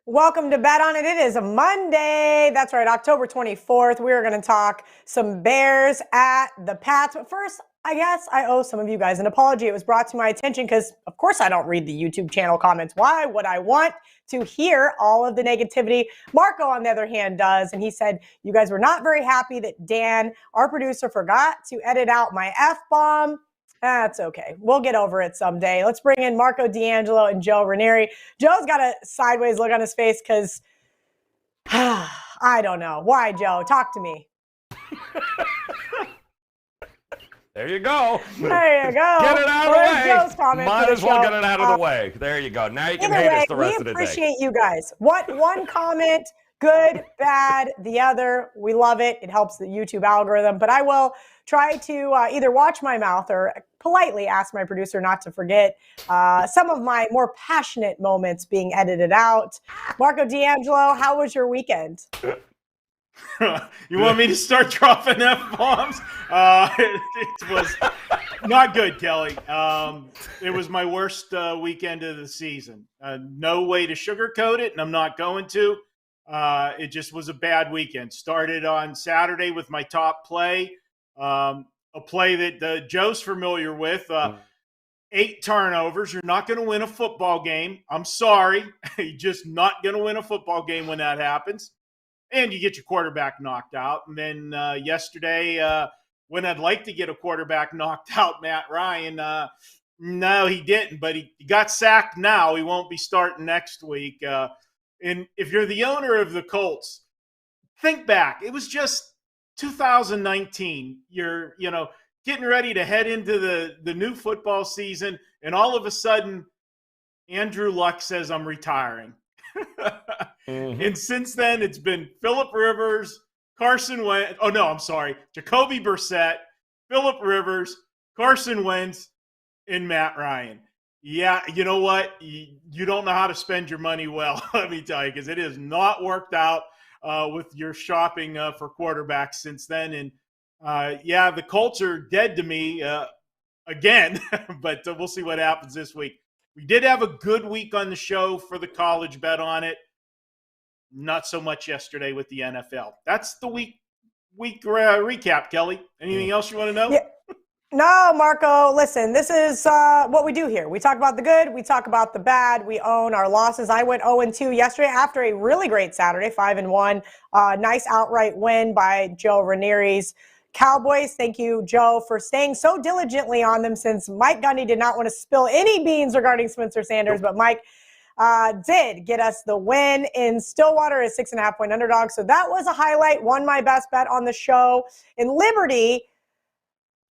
Welcome to Bet On It. It is a Monday. That's right, October 24th. We are going to talk some Bears at the Pats. But first, I guess I owe some of you guys an apology. It was brought to my attention because, of course, I don't read the YouTube channel comments. Why would I want to hear all of the negativity? Marco, on the other hand, does. And he said, you guys were not very happy that Dan, our producer, forgot to edit out my F-bomb. That's okay. We'll get over it someday. Let's bring in Marco D'Angelo and Joe Raineri. Joe's got a sideways look on his face because, I don't know. Why, Joe? Talk to me. There you go. There you go. Get it out of the way. Joe's comment Might for the as well show. get it out of the way. There you go. Now you can hate us the rest of the day. We appreciate you guys. What one comment, good, bad, the other. We love it. It helps the YouTube algorithm. But I will try to either watch my mouth or politely ask my producer not to forget some of my more passionate moments being edited out. Marco D'Angelo, how was your weekend? You want me to start dropping F-bombs? It was not good, Kelly. It was my worst weekend of the season. No way to sugarcoat it, and I'm not going to. It just was a bad weekend. Started on Saturday with my top play, a play that Joe's familiar with. 8 turnovers. You're not going to win a football game. I'm sorry. You're just not going to win a football game when that happens. And you get your quarterback knocked out. And then yesterday, when I'd like to get a quarterback knocked out, Matt Ryan, no, he didn't. But he got sacked now. He won't be starting next week. And if you're the owner of the Colts, think back. It was just 2019. You're, getting ready to head into the new football season. And all of a sudden, Andrew Luck says, I'm retiring. And since then, it's been Phillip Rivers, Carson Wentz. Oh, no, I'm sorry. Jacoby Brissett, Phillip Rivers, Carson Wentz, and Matt Ryan. Yeah, you know what? You don't know how to spend your money well, let me tell you, because it has not worked out with your shopping for quarterbacks since then. And, yeah, the Colts are dead to me again, but we'll see what happens this week. We did have a good week on the show for the college Bet on it. Not so much yesterday with the NFL. That's the week recap, Kelly. Anything else you want to know? Yeah. No, Marco, listen, this is what we do here. We talk about the good. We talk about the bad. We own our losses. I went 0-2 yesterday after a really great Saturday, 5-1. Nice outright win by Joe Raineri's Cowboys. Thank you, Joe, for staying so diligently on them since Mike Gundy did not want to spill any beans regarding Spencer Sanders, but Mike did get us the win in Stillwater as 6.5-point underdog. So that was a highlight. Won my best bet on the show. In Liberty,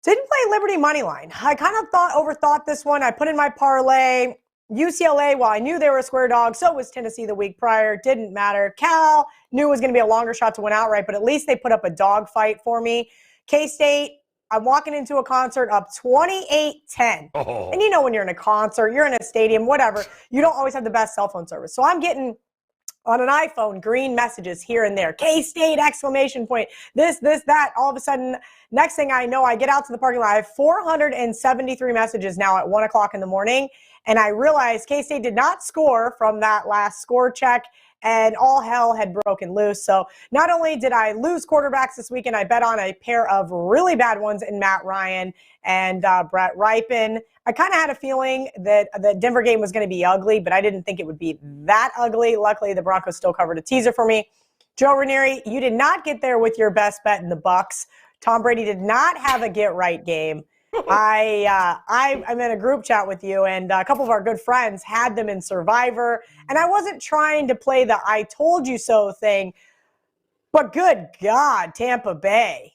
didn't play Liberty money line. I kind of overthought this one. I put in my parlay. UCLA, while I knew they were a square dog, so was Tennessee the week prior. Didn't matter. Cal knew it was going to be a longer shot to win outright, but at least they put up a dog fight for me. K-State, I'm walking into a concert up 28-10. Oh. And when you're in a concert, you're in a stadium, whatever, you don't always have the best cell phone service. So I'm getting on an iPhone green messages here and there. K-State, exclamation point, this, that. All of a sudden, next thing I know, I get out to the parking lot. I have 473 messages now at 1 o'clock in the morning. And I realized K-State did not score from that last score check, and all hell had broken loose. So not only did I lose quarterbacks this weekend, I bet on a pair of really bad ones in Matt Ryan and Brett Ripon. I kind of had a feeling that the Denver game was going to be ugly, but I didn't think it would be that ugly. Luckily, the Broncos still covered a teaser for me. Joe Raineri, you did not get there with your best bet in the Bucs. Tom Brady did not have a get-right game. I'm in a group chat with you, and a couple of our good friends had them in Survivor, and I wasn't trying to play the I told you so thing, but good God, Tampa Bay.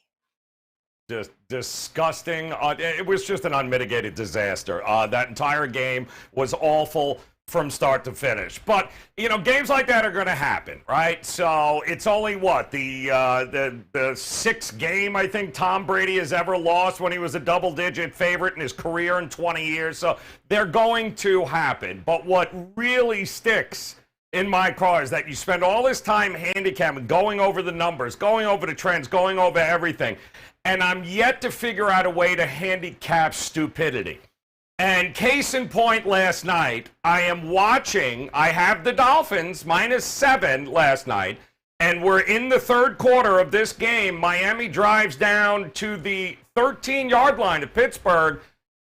Just disgusting. It was just an unmitigated disaster. That entire game was awful from start to finish. But, games like that are going to happen, right? So it's only the sixth game I think Tom Brady has ever lost when he was a double-digit favorite in his career in 20 years. So they're going to happen. But what really sticks in my car is that you spend all this time handicapping, going over the numbers, going over the trends, going over everything. And I'm yet to figure out a way to handicap stupidity. And case in point last night, I have the Dolphins -7 last night, and we're in the third quarter of this game. Miami drives down to the 13-yard line of Pittsburgh,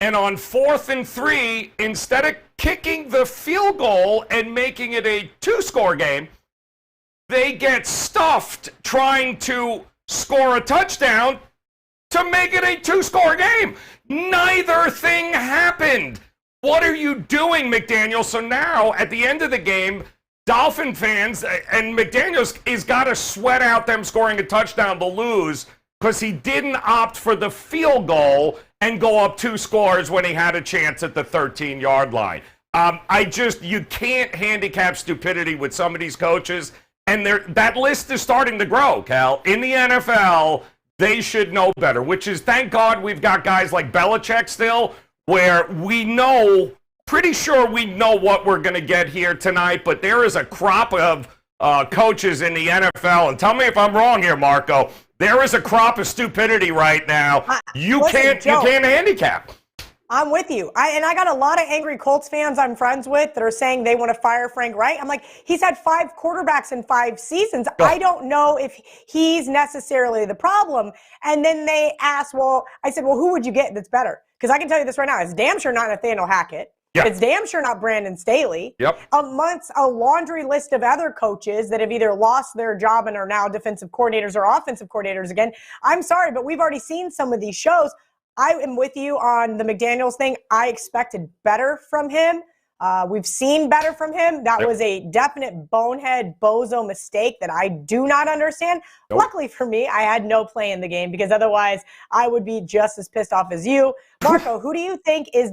and on 4th and 3, instead of kicking the field goal and making it a 2-score game, they get stuffed trying to score a touchdown to make it a 2-score game. Neither thing happened. What are you doing, McDaniel? So now, at the end of the game, Dolphin fans and McDaniels is got to sweat out them scoring a touchdown to lose because he didn't opt for the field goal and go up 2 scores when he had a chance at the 13-yard line. You can't handicap stupidity with some of these coaches, and that list is starting to grow, Cal. In the NFL, they should know better, which is, thank God we've got guys like Belichick still, where pretty sure we know what we're going to get here tonight, but there is a crop of coaches in the NFL, and tell me if I'm wrong here, Marco. There is a crop of stupidity right now. You can't handicap. I'm with you. I got a lot of angry Colts fans I'm friends with that are saying they want to fire Frank Reich. I'm like, he's had 5 quarterbacks in 5 seasons. Oh. I don't know if he's necessarily the problem. And then they asked, I said, who would you get that's better? Because I can tell you this right now. It's damn sure not Nathaniel Hackett. Yeah. It's damn sure not Brandon Staley. Yep. Amongst a laundry list of other coaches that have either lost their job and are now defensive coordinators or offensive coordinators again. I'm sorry, but we've already seen some of these shows. I am with you on the McDaniels thing. I expected better from him. We've seen better from him. That was a definite bonehead bozo mistake that I do not understand. Nope. Luckily for me, I had no play in the game because otherwise I would be just as pissed off as you. Marco, who do you think is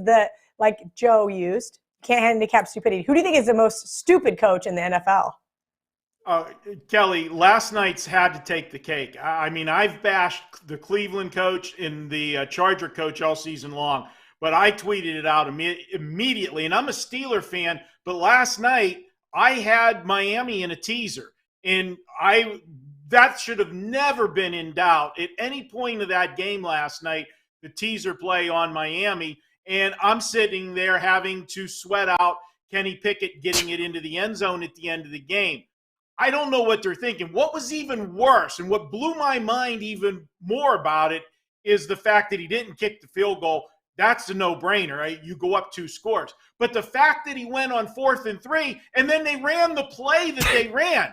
like Joe used, can't handicap stupidity, who do you think is the most stupid coach in the NFL? Kelly, last night's had to take the cake. I mean, I've bashed the Cleveland coach and the Charger coach all season long, but I tweeted it out immediately. And I'm a Steeler fan, but last night I had Miami in a teaser, and that should have never been in doubt at any point of that game last night, the teaser play on Miami. And I'm sitting there having to sweat out Kenny Pickett getting it into the end zone at the end of the game. I don't know what they're thinking. What was even worse, and what blew my mind even more about it, is the fact that he didn't kick the field goal. That's a no-brainer, right? You go up 2 scores. But the fact that he went on 4th and 3, and then they ran the play that they ran.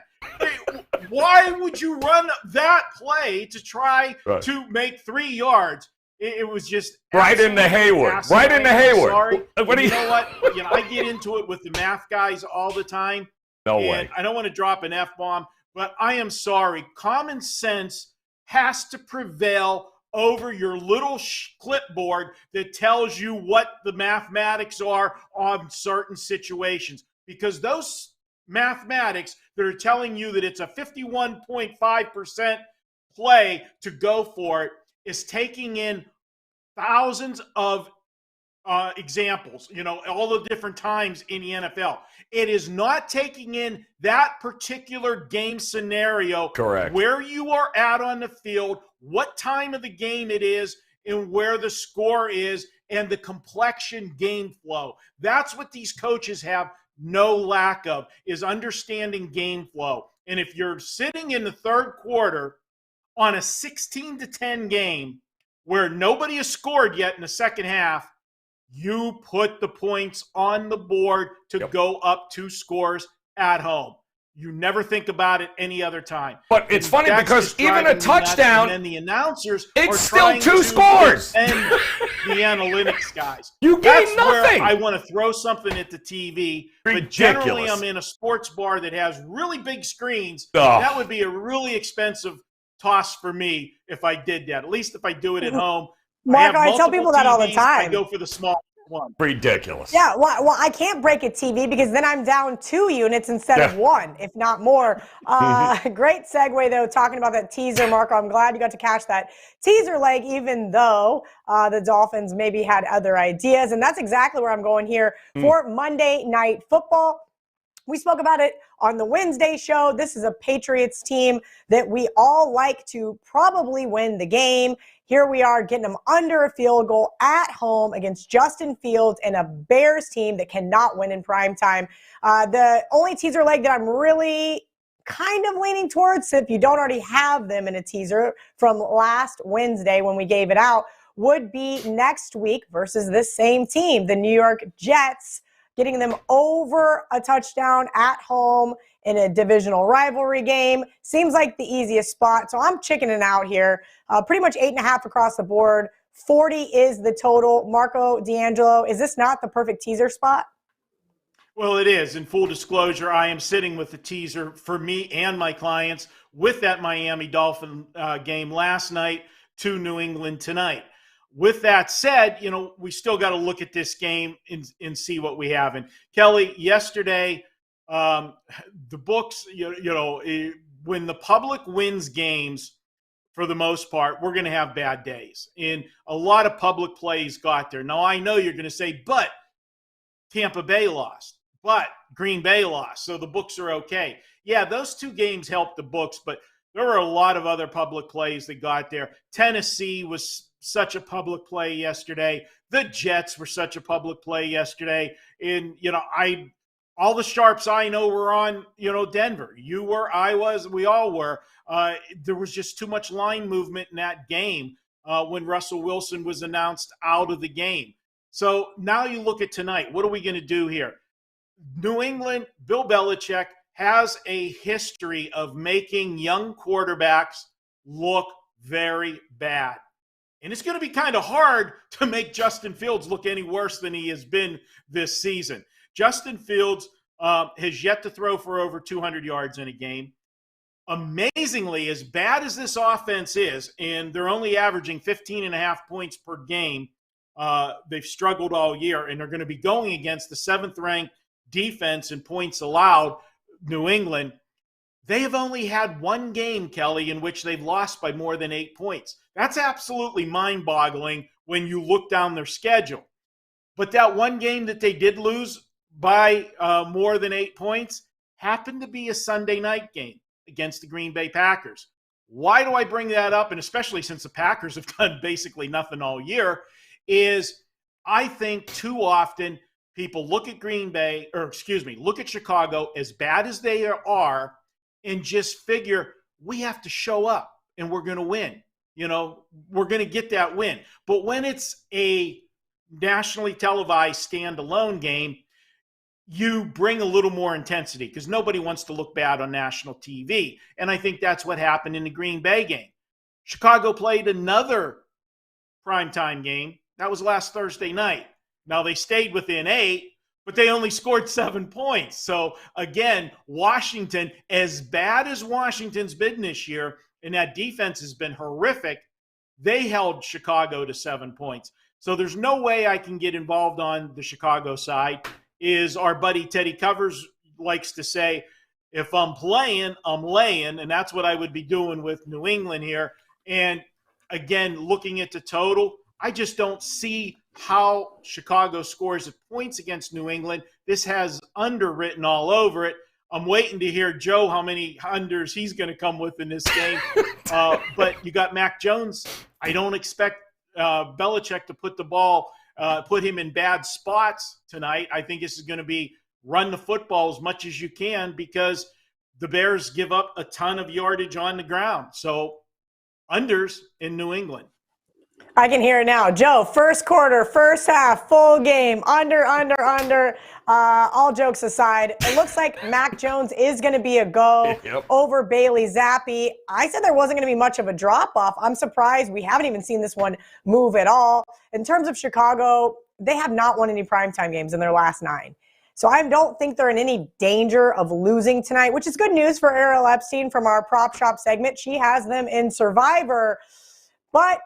Why would you run that play to try to make 3 yards? It was just right in the Hayward. Right in the Hayward. Sorry. You know what? I get into it with the math guys all the time. No way. I don't want to drop an F-bomb, but I am sorry. Common sense has to prevail over your little clipboard that tells you what the mathematics are on certain situations. Because those mathematics that are telling you that it's a 51.5% play to go for it is taking in thousands of examples, all the different times in the NFL. It is not taking in that particular game scenario. Correct. Where you are at on the field, what time of the game it is, and where the score is, and the complexion game flow. That's what these coaches have no lack of, is understanding game flow. And if you're sitting in the third quarter on a 16-10 game where nobody has scored yet in the second half, you put the points on the board to go up 2 scores at home. You never think about it any other time. But it's funny because even a touchdown, and then the announcers it's are still trying 2 to scores. And the analytics guys. You gain nothing. Where I want to throw something at the TV. Ridiculous. But generally, I'm in a sports bar that has really big screens. Oh. That would be a really expensive toss for me if I did that. At least if I do it at home. Marco, I tell people that all the time. I go for the small one. Ridiculous. Yeah, well, I can't break a TV because then I'm down 2 units instead of 1, if not more. Great segue, though, talking about that teaser, Marco. I'm glad you got to catch that teaser leg, even though the Dolphins maybe had other ideas. And that's exactly where I'm going here for Monday Night Football. We spoke about it on the Wednesday show. This is a Patriots team that we all like to probably win the game. Here we are getting them under a field goal at home against Justin Fields and a Bears team that cannot win in primetime. The only teaser leg that I'm really kind of leaning towards, if you don't already have them in a teaser from last Wednesday when we gave it out, would be next week versus this same team, the New York Jets, getting them over a touchdown at home in a divisional rivalry game. Seems like the easiest spot. So I'm chickening out here. Pretty much 8.5 across the board. 40 is the total. Marco D'Angelo, is this not the perfect teaser spot? Well, it is. In full disclosure, I am sitting with the teaser for me and my clients with that Miami Dolphin game last night to New England tonight. With that said, we still got to look at this game and see what we have. And Kelly, yesterday, the books, when the public wins games, for the most part, we're going to have bad days. And a lot of public plays got there. Now, I know you're going to say, but Tampa Bay lost, but Green Bay lost, so the books are okay. Yeah, those two games helped the books, but there were a lot of other public plays that got there. Tennessee was such a public play yesterday. The Jets were such a public play yesterday. And, all the sharps I know were on, Denver. You were, I was, we all were. There was just too much line movement in that game when Russell Wilson was announced out of the game. So now you look at tonight. What are we going to do here? New England, Bill Belichick has a history of making young quarterbacks look very bad. And it's going to be kind of hard to make Justin Fields look any worse than he has been this season. Justin Fields has yet to throw for over 200 yards in a game. Amazingly, as bad as this offense is, and they're only averaging 15.5 points per game, they've struggled all year, and they're going to be going against the 7th-ranked defense in points allowed, New England. They have only had one game, Kelly, in which they've lost by more than 8 points. That's absolutely mind-boggling when you look down their schedule. But that one game that they did lose by more than 8 points happened to be a Sunday night game against the Green Bay Packers. Why do I bring that up? And especially since the Packers have done basically nothing all year, is I think too often people look at look at Chicago, as bad as they are, and just figure we have to show up and we're going to win. We're going to get that win. But when it's a nationally televised standalone game, you bring a little more intensity because nobody wants to look bad on national TV. And I think that's what happened in the Green Bay game. Chicago played another primetime game. That was last Thursday night. Now, they stayed within 8, but they only scored 7 points. So, again, Washington, as bad as Washington's been this year, and that defense has been horrific, they held Chicago to 7 points. So there's no way I can get involved on the Chicago side. Is our buddy Teddy Covers likes to say, if I'm playing, I'm laying, and that's what I would be doing with New England here. And, again, looking at the total, I just don't see how Chicago scores points against New England. This has underwritten all over it. I'm waiting to hear Joe how many unders he's going to come with in this game. But you got Mac Jones. I don't expect Belichick to put him in bad spots tonight. I think this is going to be run the football as much as you can because the Bears give up a ton of yardage on the ground. So unders in New England. I can hear it now. Joe, first quarter, first half, full game, under. All jokes aside, it looks like Mac Jones is going to be a go over Bailey Zappi. I said there wasn't going to be much of a drop-off. I'm surprised we haven't even seen this one move at all. In terms of Chicago, they have not won any primetime games in their last 9. So I don't think they're in any danger of losing tonight, which is good news for Ariel Epstein from our Prop Shop segment. She has them in Survivor. But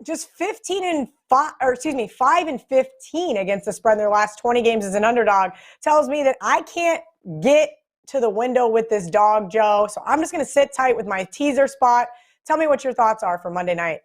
just 5 and 15 against the spread in their last 20 games as an underdog tells me that I can't get to the window with this dog, Joe. So I'm just going to sit tight with my teaser spot. Tell me what your thoughts are for Monday night.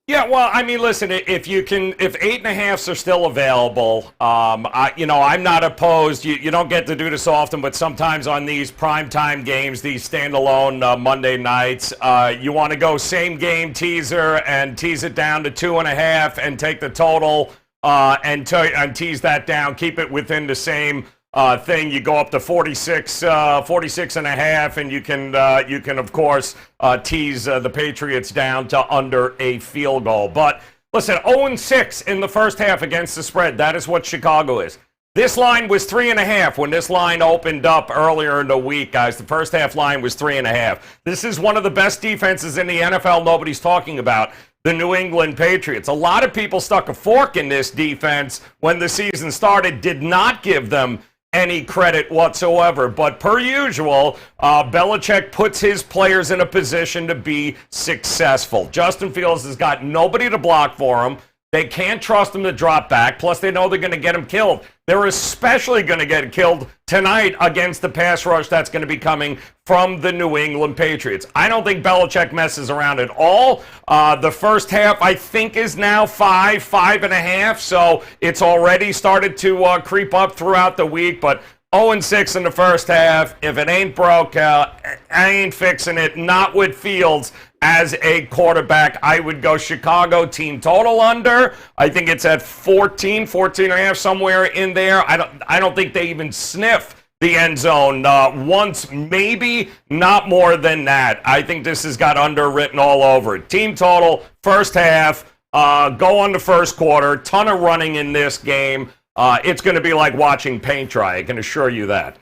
Yeah, well, I mean, listen, if 8.5s are still available, I'm not opposed. You don't get to do this often, but sometimes on these primetime games, these standalone Monday nights, you want to go same game teaser and tease it down to 2.5 and take the total and tease that down, keep it within the same thing. You go up to 46 and a half, and you can of course tease the Patriots down to under a field goal. But listen, 0-6 in the first half against the spread. That is what Chicago is. This line was 3.5 when this line opened up earlier in the week, guys. The first half line was 3.5. This is one of the best defenses in the NFL. Nobody's talking about the New England Patriots. A lot of people stuck a fork in this defense when the season started, did not give them any credit whatsoever. But per usual, Belichick puts his players in a position to be successful. Justin Fields has got nobody to block for him. They can't trust him to drop back. Plus, they know they're going to get him killed. They're especially going to get killed tonight against the pass rush that's going to be coming from the New England Patriots. I don't think Belichick messes around at all. The first half, I think, is now 5.5. So it's already started to creep up throughout the week. But 0-6 in the first half. If it ain't broke, I ain't fixing it. Not with Fields as a quarterback. I would go Chicago team total under. I think it's at 14 and a half, somewhere in there. I don't think they even sniff the end zone once, maybe, not more than that. I think this has got underwritten all over it. Team total, first half, go on the first quarter, ton of running in this game. It's going to be like watching paint dry, I can assure you that.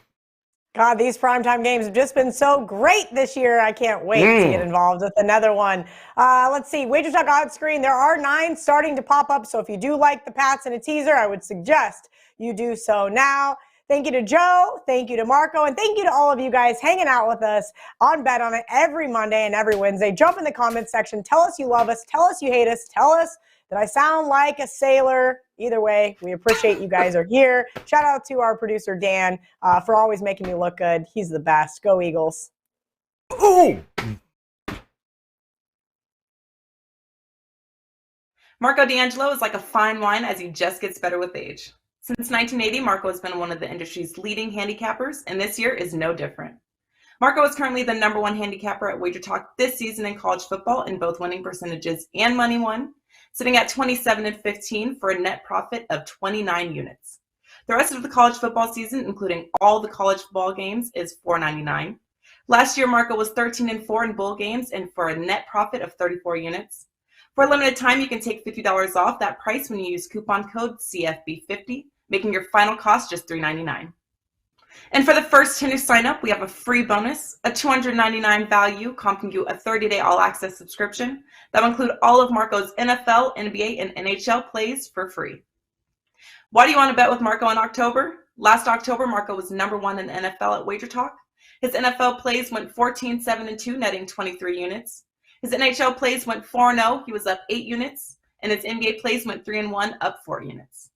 God, these primetime games have just been so great this year. I can't wait to get involved with another one. Let's see, WagerTalk odds screen. There are 9 starting to pop up, so if you do like the Pats and a teaser, I would suggest you do so now. Thank you to Joe, thank you to Marco, and thank you to all of you guys hanging out with us on Bet On It every Monday and every Wednesday. Jump in the comments section. Tell us you love us. Tell us you hate us. Tell us that I sound like a sailor. Either way, we appreciate you guys are here. Shout out to our producer, Dan, for always making me look good. He's the best. Go Eagles. Ooh! Marco D'Angelo is like a fine wine as he just gets better with age. Since 1980, Marco has been one of the industry's leading handicappers, and this year is no different. Marco is currently the #1 handicapper at WagerTalk this season in college football in both winning percentages and money won, sitting at 27-15 for a net profit of 29 units. The rest of the college football season, including all the college football games, is $4.99. Last year, Marco was 13-4 in bowl games and for a net profit of 34 units. For a limited time, you can take $50 off that price when you use coupon code CFB50, making your final cost just $3.99. And for the first 10 who sign up, we have a free bonus, a $299 value, comping you a 30-day all-access subscription that will include all of Marco's NFL, NBA, and NHL plays for free. Why do you want to bet with Marco in October? Last October, Marco was #1 in the NFL at WagerTalk. His NFL plays went 14-7-2, netting 23 units. His NHL plays went 4-0, he was up 8 units, and his NBA plays went 3-1, up 4 units.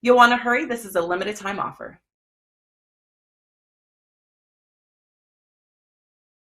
You'll want to hurry, this is a limited time offer.